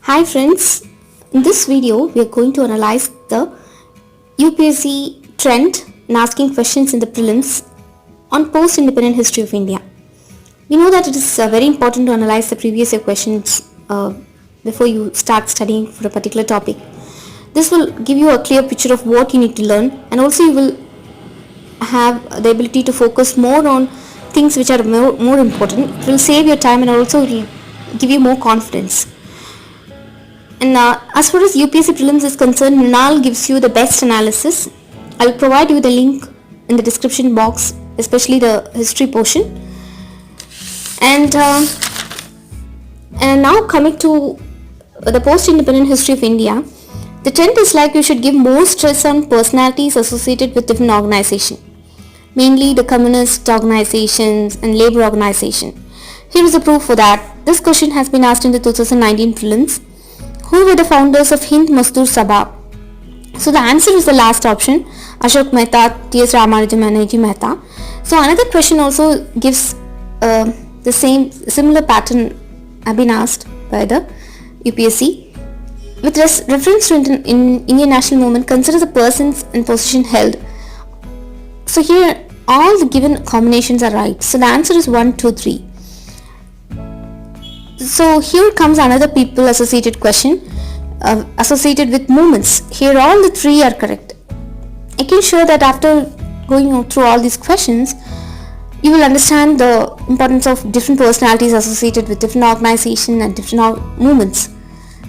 Hi friends, in this video we are going to analyze the UPSC trend in asking questions in the prelims on post-independent history of India. We know that it is very important to analyze the previous year questions before you start studying for a particular topic. This will give you a clear picture of what you need to learn, and also you will have the ability to focus more on things which are more important. It will save your time and also it will give you more confidence. And as far as UPSC prelims is concerned, Mrinal gives you the best analysis. I'll provide you the link in the description box, especially the history portion. And now coming to the post-independent history of India, the trend is like you should give more stress on personalities associated with different organizations, mainly the communist organizations and labor organization. Here is the proof for that. This question has been asked in the 2019 prelims. Who were the founders of Hind Mazdoor Sabha? So the answer is the last option, Ashok Mehta, T.S. Ramanujam and A.G. Mehta. So another question also gives the similar pattern have been asked by the UPSC. With reference to in Indian national movement, consider the persons and position held. So here all the given combinations are right. So the answer is 1, 2, 3. So here comes another people associated question associated with movements. Here all the three are correct. I can show that after going through all these questions, you will understand the importance of different personalities associated with different organizations and different movements.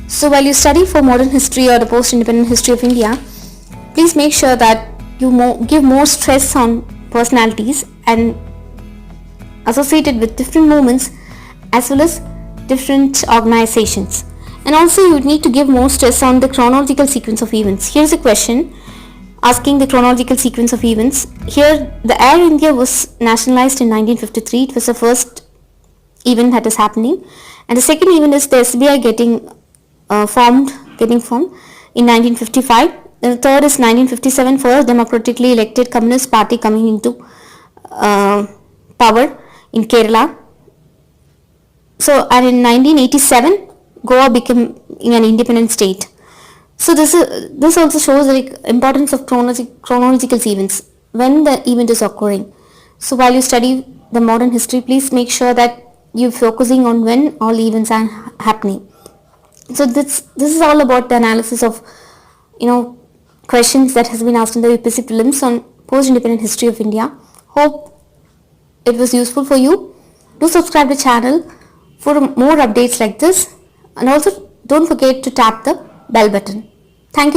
So while you study for modern history or the post-independent history of India, please make sure that you give more stress on personalities and associated with different movements as well as different organizations. And also you need to give more stress on the chronological sequence of events. Here's a question asking the chronological sequence of events. Here the Air India was nationalized in 1953. It was the first event that is happening. And the second event is the SBI getting formed in 1955. The third is 1957, first democratically elected Communist Party coming into power in Kerala. So, and in 1987, Goa became an independent state. So this also shows the importance of chronological events when the event is occurring. So while you study the modern history, please make sure that you're focusing on when all events are happening. So this is all about the analysis of questions that has been asked in the UPSC prelims on post-independent history of India. Hope it was useful for you. Do subscribe to the channel for more updates like this, and also don't forget to tap the bell button. Thank you.